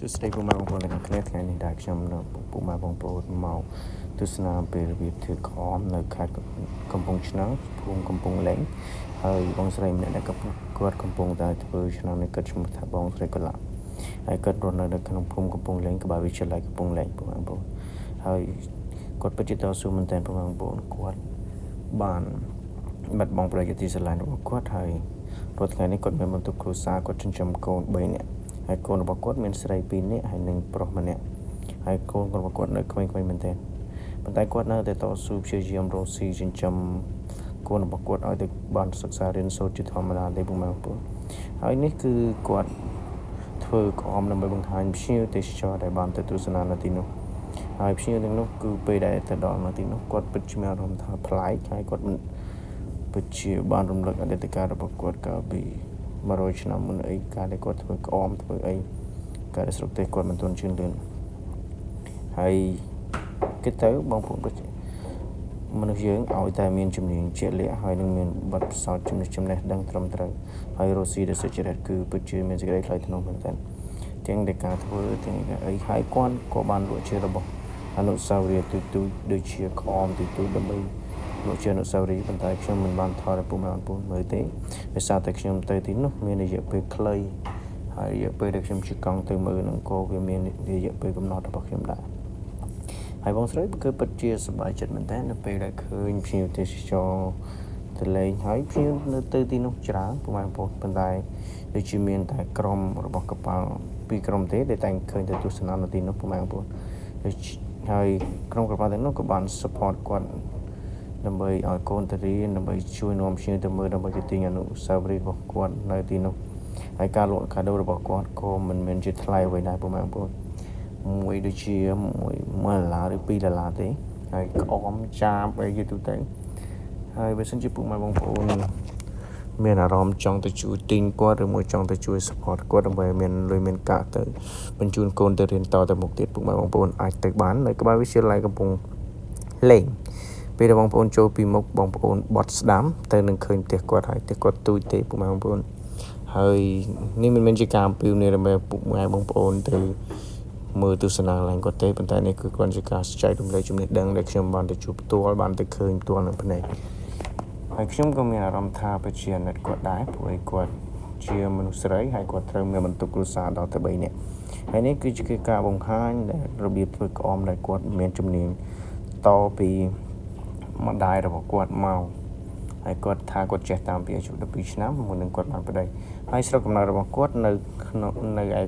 ស្ដីពុកម៉ែបងប្អូនទាំងអស់គ្នាថ្ងៃនេះដែលខ្ញុំនៅពុកម៉ែបងប្អូនមកទស្សនាពីរបៀបធ្វើខំនៅខេត្តកំពង់ឆ្នាំងភូមិកំពង់លែងហើយបងស្រីម្នាក់ដែលគាត់កំពុងតែធ្វើឆ្នាំនេះគាត់ឈ្មោះថាបងស្រីកុលាប់ហើយគាត់រស់នៅក្នុងភូមិកំពង់លែងក្បែរវិទ្យាល័យកំពង់លែងពុកម៉ែបងប្អូនហើយគាត់ពិតជាតស៊ូមែនទែនពុកម៉ែបងប្អូនគាត់បានបាត់បង់ប្រជាទីស្រឡាញ់របស់គាត់ហើយរាល់ថ្ងៃនេះគាត់មានបន្ទុកគ្រួសារគាត់ចិញ្ចឹមកូន3នាក់ហើយកូនរបស់គាត់មានស្រី2នាក់ហើយនិងប្រុសម្នាក់ហើយកូនរបស់គាត់នៅក្មេងៗមែនទែនប៉ុន្តែគាត់នៅតែតស៊ូព្យាយាមរកស៊ីចិញ្ចឹមកូនរបស់គាត់ឲ្យទៅបានសិក្សារៀនសូត្រជាធម្មតាទេពុកម៉ែបងប្អូនហើយនេះគឺគាត់ធ្វើក្អមដើម្បីបង្ហាញភ្ញៀវទេសចរដែលបានទៅទស្សនានៅទីនោះហើយភ្ញៀវទាំងនោះគឺពេលដែលទៅដល់នៅទីនោះគាត់ពិតជាមានអារម្មណ៍ថាប្លែកហើយគាត់ពិតជាបានរំលឹកអតីតកាលរបស់គាត់កាលពី100ឆ្នាំមុនអីកាលដែលគាត់ធ្វើក្អមធ្វើអីកាលដែលស្រុកទេសគាត់មិនទាន់ជឿនលឿនហើយគិតទៅបងប្អូនពិតមនុស្សយើងឲ្យតែមានជំនាញជាក់លាក់ហើយនឹងមានបទពិសោធន៍ចំណេះដឹងត្រឹមត្រូវហើយរស់ស៊ីដោយសុចរិតគឺពិតជាមានសេចក្តីថ្លៃថ្នូរមែនទែនទាំងដែលការធ្វើទាំងអីហើយគាត់ក៏បានលក់ជារបស់អនុស្សាវរីយ៍ទូចៗដូចជាក្អមទូចៗដើម្បីលក់ជាអនុស្សាវរីយ៍ប៉ុន្តែខ្ញុំមិនបានថតឲ្យពុកម៉ែបងប្អូនមើលទេដោយសារតែខ្ញុំទៅទីនោះមានរយៈពេលខ្លីហើយរយៈពេលដែលខ្ញុំជិះកង់ទៅមើលនឹងក៏វាមានរយៈពេលកំណត់របស់ខ្ញុំដែរហើយបងស្រីគឺពិតជាសប្បាយចិត្តមែនតើនៅពេលដែលឃើញភ្ញៀវទេសចរទៅលេងហើយភ្ញៀវនៅទៅទីនោះច្រើនពុកម៉ែបងប្អូនប៉ុន្តែដូចជាមានតែក្រុមរបស់កប៉ាល់2ក្រុមទេដែលតែងឃើញទៅទស្សនានៅទីនោះពុកម៉ែបងប្អូនហើយក្រុមកប៉ាល់ទាំងនោះក៏បាន support គាត់ដើម្បីឲ្យកូនទៅរៀនដើម្បីជួយនាំភ្ញៀវទៅមើលដើម្បីទៅទិញអនុស្សាវរីយ៍របស់គាត់នៅទីនោះហើយការលក់កាដូរបស់គាត់ក៏មិនមែនជាថ្លៃអ្វីដែរពុកម៉ែបងប្អូនមួយដូចជា$1ឬ$2ទេហើយក្អមចាបអីយូរទៅហើយបើសិនជាពុកម៉ែបងប្អូនមានអារម្មណ៍ចង់ទៅជួយទិញគាត់ឬមួយចង់ទៅជួយ support គាត់ដើម្បីមានលុយមានកាក់ទៅបញ្ជូនកូនទៅរៀនតទៅមុខទៀតពុកម៉ែបងប្អូនអាចទៅបាននៅក្បែរវិទ្យាល័យកំពង់លែងពេលដែលបងប្អូនចូលពីមុខបងប្អូនបត់ស្ដាំទៅនឹងឃើញផ្ទះគាត់ហើយផ្ទះគាត់ទូចទេពុកម៉ែបងប្អូនហើយនេះមិនមែនជាការអំពាវនាវដើម្បីពុកម៉ែបងប្អូនទៅមើលទស្សនាឡើងគាត់ទេប៉ុន្តែនេះគឺគ្រាន់ជាការចែករំលែកចំណេះដឹងដែលខ្ញុំបានទៅជួបផ្ទាល់បានទៅឃើញផ្ទាល់នៅភ្នែកហើយខ្ញុំក៏មានអារម្មណ៍ថាពិតជាអាណិតគាត់ដែរព្រោះឯគាត់ជាមនុស្សស្រីហើយគាត់ត្រូវមានបន្ទុកគ្រួសារដល់ទៅ3នាក់ហើយនេះគឺជាការបង្ហាញដែលរបៀបធ្វើក្អមដែលគាត់មានជំនាញតពីម្ដាយរបស់គាត់មកហើយគាត់ថាគាត់ចេះតាមពីអាយុ12ឆ្នាំមុននឹងគាត់បានប្តីហើយស្រុកកំណើតរបស់គាត់នៅឯ